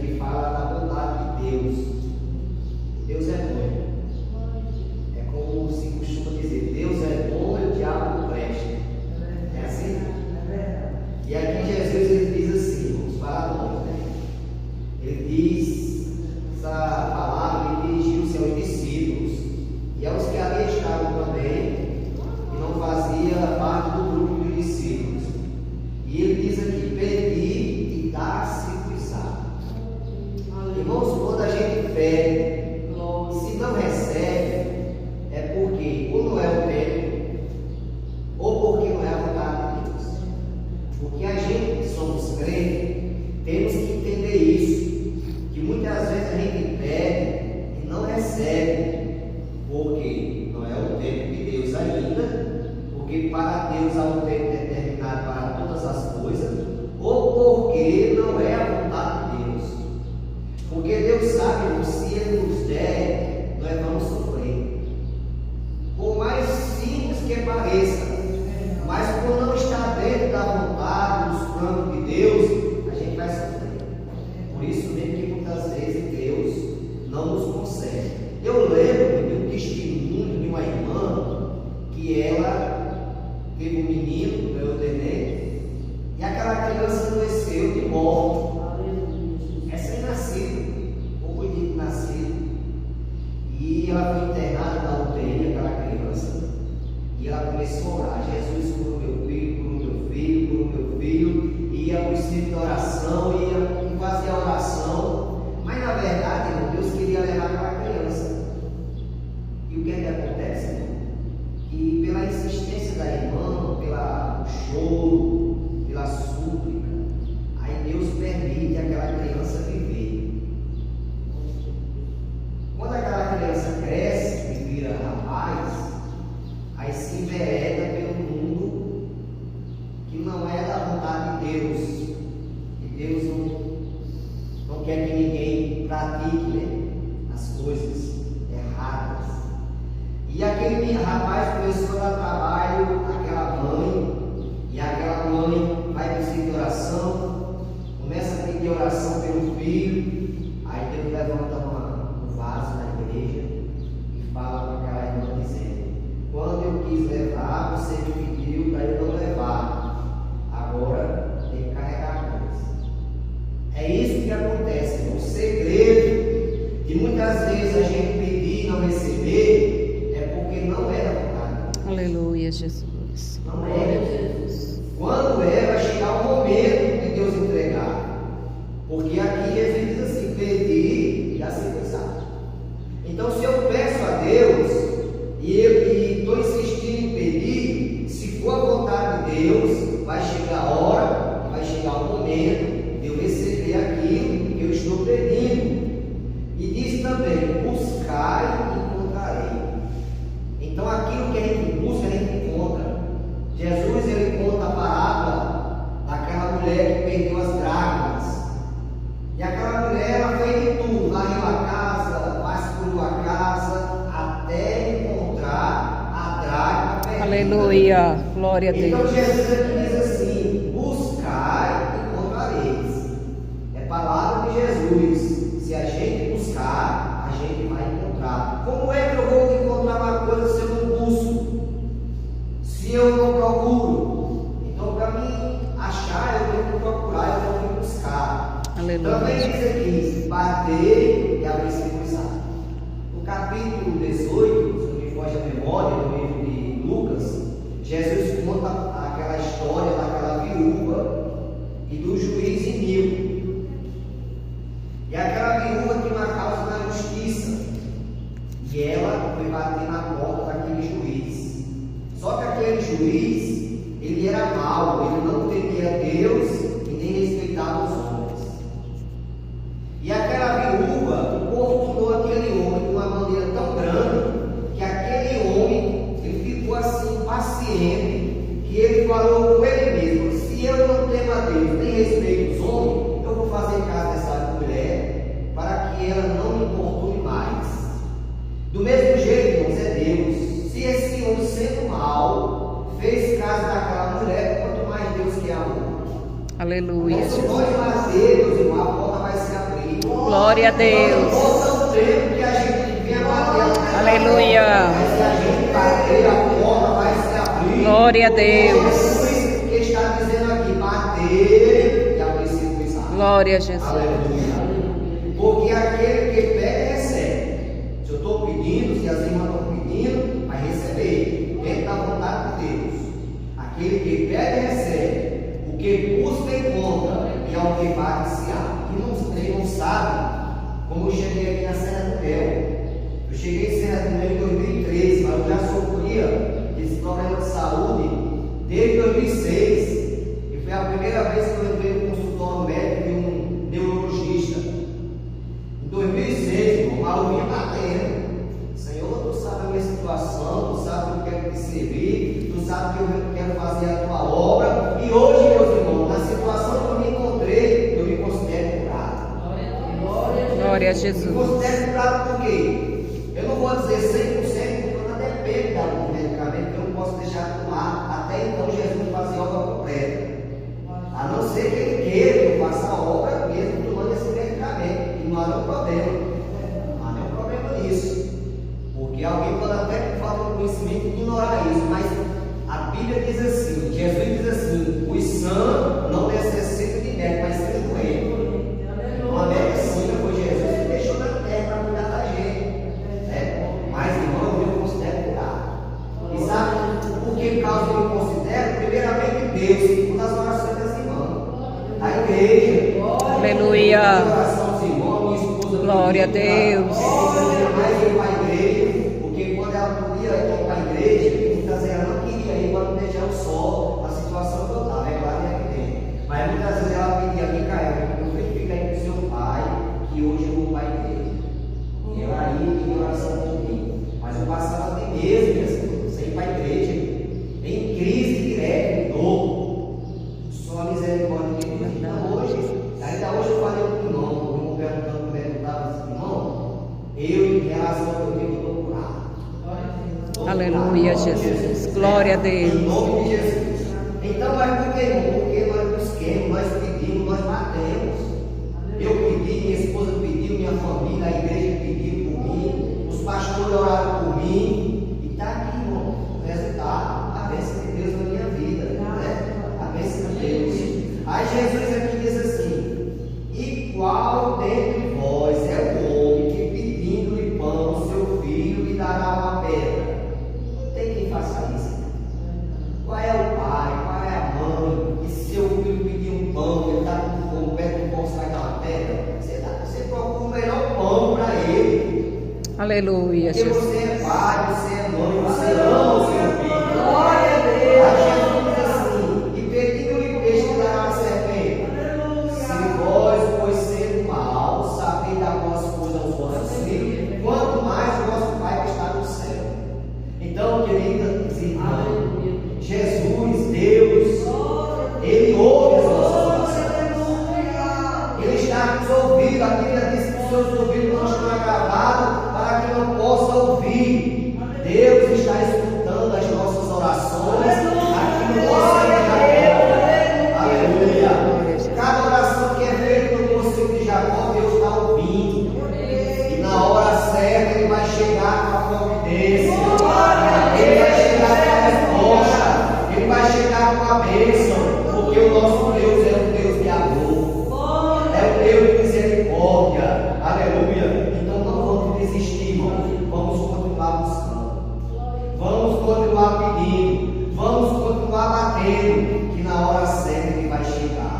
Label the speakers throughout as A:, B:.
A: que fala da bondade de Deus. Deus é bom. É como se costuma dizer, Deus é bom e o diabo não presta. É assim? E aqui Jesus ele diz assim, vamos falar longe, né? Ele diz, essa palavra, ele dirigiu-se aos discípulos e aos que ali estavam também, e não fazia parte do grupo de discípulos. E ele diz aqui, pedi e dá-se-vos-á. Irmãos, quando a gente pede, se não recebe, é porque ou não é o tempo, ou porque não é a vontade de Deus. Porque a gente que somos crentes, temos que entender isso, que muitas vezes a gente pede e não recebe, porque não é o tempo de Deus ainda, porque para Deus há um tempo determinado para todas as coisas, ou porque não é a vontade de Deus. Porque Deus sabe que se Ele nos der, nós vamos sofrer. Por mais simples que pareça, mas quando não está dentro da vontade, dos planos de Deus, a gente vai sofrer. Por isso mesmo que muitas vezes Deus não nos concede. Eu lembro de um testemunho de uma irmã que ela teve um menino, ganhou neném, e aquela criança adoeceu de morte. Recém-nascido, pouco de nascido. E ela foi internada na UTI, aquela criança. E ela começou a orar: Jesus, cura o meu filho, cura o meu filho, cura o meu filho. E ia para o espírito de oração, ia fazer a oração. Mas na verdade, irmão, Deus queria levar aquela criança. E o que é que acontece, irmão? Que pela insistência da irmã, pelo choro, pela súplica, aí Deus permite aquela criança viver. Quando aquela criança cresce e vira rapaz, aí se envereda pelo mundo que não é da vontade de Deus. E Deus não quer que ninguém pratique, né, as coisas erradas. E aquele rapaz começou a dar trabalho àquela mãe, e aquela mãe vai pedir oração, começa a pedir oração pelo filho. Aí Deus levanta um vaso na igreja e fala para aquela irmã dizendo: quando eu quis levar, você me pediu para eu não levar, agora tem que carregar a coisa. É isso que acontece, irmão. O segredo que muitas vezes a gente pedir e não receber é porque não é da vontade.
B: Aleluia, Jesus.
A: Não é, Jesus. Quando vai chegar o momento de Deus entregar. Porque aqui Jesus diz assim: pedir e dá-se-vos-á. Então, se eu peço a Deus e estou insistindo em pedir, se for a vontade de Deus, vai chegar a hora, vai chegar o momento de eu receber aquilo que eu estou pedindo. E diz também: buscai e encontrarei. Então, aquilo que a gente busca, a gente encontra. Jesus, ele conta a parábola daquela mulher que perdeu as dracmas. E aquela mulher, ela fez de tudo, varreu a casa, vasculhou a casa, até encontrar a dracma perdida.
B: Aleluia, glória a Deus.
A: Então Jesus aqui diz assim: buscai e encontrareis. É palavra de Jesus. Se a gente buscar, a gente vai encontrar. Como é que eu vou encontrar uma coisa se eu não busco? Se eu não procuro? Então, para mim achar, eu tenho que procurar, eu tenho que buscar.
B: Aleluia.
A: Também diz aqui: bater e abrir-se-vos-á. No capítulo 18, se não me foge a memória, no livro de Lucas, Jesus conta aquela história daquela viúva e do juiz iníquo. E aquela viúva tinha uma causa na justiça, e ela foi bater na porta daquele juiz. Só que aquele juiz, ele era mau, ele não temia Deus e nem respeitava os homens. E aquela viúva importunou aquele homem de uma maneira tão grande que aquele homem, ele ficou assim impaciente, que ele falou com ele mesmo: se eu não temo a Deus nem respeito os homens, eu vou fazer caso dessa mulher para que ela não me importune mais. Do mesmo jeito, irmãos, é Deus. Se esse homem, sendo mal, fez caso daquela mulher, quanto mais Deus que amor.
B: Aleluia,
A: Então, se
B: Jesus.
A: nós batermos, irmão, a porta vai se abrir.
B: Glória a Deus.
A: Possa ter que a gente venha bater.
B: Aleluia.
A: Mas se a gente bater, a porta vai se abrir.
B: Glória a Deus.
A: Jesus que está dizendo aqui, bater e abrir circuito.
B: Glória a Jesus.
A: Aleluia. Porque aquele que pede, recebe. Se eu estou pedindo, se as irmãs estão pedindo, vai receber. Dentro da vontade de Deus. Aquele que pede, recebe. O que busca, encontra. E ao que bate, se abre. E não sabe como eu cheguei aqui na Serra do Mel. Eu cheguei em Serra do Mel em 2013, mas eu já sofria desse problema de saúde desde 2006. E foi a primeira vez que eu entrei no consultório médico de um neurologista. Em 2006, irmão, mas eu vinha batendo. Senhor, tu sabe a minha situação, tu sabe que eu quero te servir, tu sabe que eu quero fazer a tua obra. E hoje, meus irmãos, na situação que eu me encontrei, eu me considero curado.
B: Glória a Jesus.
A: Me considero curado por quê? Eu não vou dizer 100%, porque eu não dependo do medicamento, que eu não posso deixar de tomar até então Jesus fazer a obra completa. A não ser que ele queira que eu faça a obra mesmo tomando esse medicamento. E não há nenhum problema. Não há nenhum problema nisso. Porque alguém pode até, por falta de conhecimento, ignorar isso. Mas a Bíblia diz assim, Jesus diz assim, os sãos não necessitam de médico, mas sim do doente. Uma medicina foi Jesus que deixou na terra para cuidar da gente. Mas, irmão, eu me considero curado. E sabe por que causa eu me considero? Primeiramente Deus, segundo as orações das irmãs. A igreja.
B: Aleluia.
A: A oração dos irmãos, minha esposa.
B: Glória a Deus.
A: Mais ir para a igreja, porque quando ela podia ir para a igreja, muitas vezes ela não queria ir para não deixar o sol, a situação que eu estava, é claro que é evidente. Mas muitas vezes ela pedia, Micael, eu fica aí com o seu pai, que hoje eu vou para a igreja. E ela ia em oração comigo. Mas eu passava até mesmo, sem ir para a igreja, em crise direta, dor. Só a misericórdia de Deus. Ainda hoje eu falei com o irmão perguntando como é que estava, irmão, eu em relação ao meu tempo estou curado.
B: Aleluia, Jesus. Glória a Deus.
A: Em nome de Jesus. Então, mas por que, irmão? Porque nós busquemos, nós pedimos, nós batemos. Eu pedi, minha esposa pediu, minha família, a igreja pediu por mim, os pastores oraram por mim. E está aqui, irmão, o resultado, a bênção de Deus na minha vida. A bênção de Deus. Aí Jesus aqui diz assim: e qual dentre vós é o homem que pedindo-lhe pão, seu filho lhe dará uma pedra? Não tem quem faça isso. Qual é o pai, qual é a mãe, que se seu filho pedir um pão, ele está com fome, pede um pão, você vai dar uma pedra? Você procura o melhor pão para ele.
B: Aleluia,
A: Porque
B: Jesus.
A: você é pai, você é mãe, você ama o seu filho. Glória a Deus. A Jesus diz assim: e pedindo-lhe peixe lhe dará uma serpente. Se vós, pois sendo mal, sabeis dar boas coisas aos vossos filhos, quanto mais o vosso Pai que está no céu. Então, queridas irmãs, Jesus, Deus, Ele ouve as nossas orações. Ele está nos ouvindo. A Bíblia diz que os seus ouvidos não estão agravados para que não possa ouvir. Deus está escutando as nossas orações aqui no Conselho de Jacó. Aleluia. Cada oração que é feita no Conselho de Jacó, Deus está ouvindo. E na hora certa Ele vai chegar com a providência. Ele vai chegar com a resposta. Ele vai chegar com a bênção. Porque o nosso Deus é um Deus de amor. É um Deus de misericórdia. Aleluia. Então não vamos desistir, irmãos. Vamos continuar buscando. Vamos continuar pedindo. Vamos continuar batendo. Que na hora certa Ele vai chegar.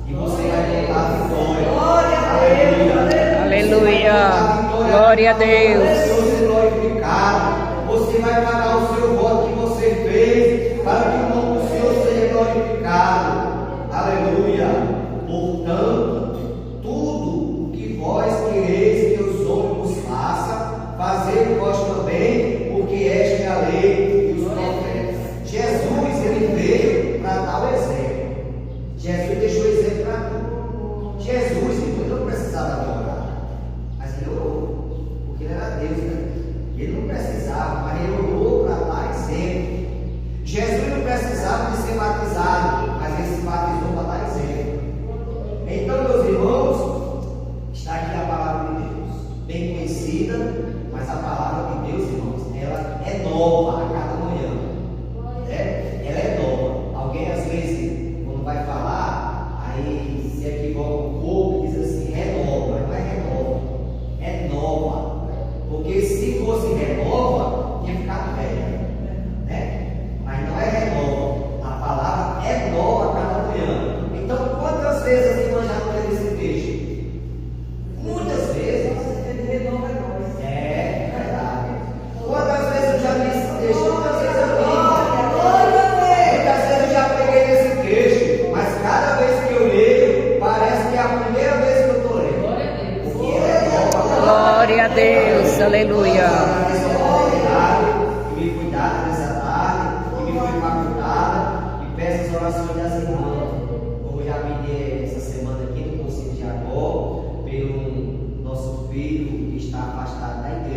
A: E você vai contar a vitória. Aleluia.
B: Aleluia. Glória a Deus.
A: Deus é glorificado. Você vai pagar o seu voto que você fez para que o nome do Senhor seja glorificado. Aleluia. Portanto, tudo o que vós quereis que os homens vos façam, fazei vós também, porque esta é a lei e os profetas. Jesus, ele veio para dar o exemplo. Jesus deixou o exemplo para tudo. Jesus, ele não precisava de orar, mas ele orou, porque ele era Deus, né? Ele não precisava, mas ele orou para dar exemplo. Jesus não precisava de ser batizado, mas ele se batizou para dar exemplo. Então, meus irmãos, está aqui a
B: Aleluia.
A: Essa oportunidade que me foi dada nessa tarde, que me foi facultada, e peço as orações das irmãs. Como já pedi essa semana aqui no Conselho de Agó, pelo nosso filho que está afastado da igreja.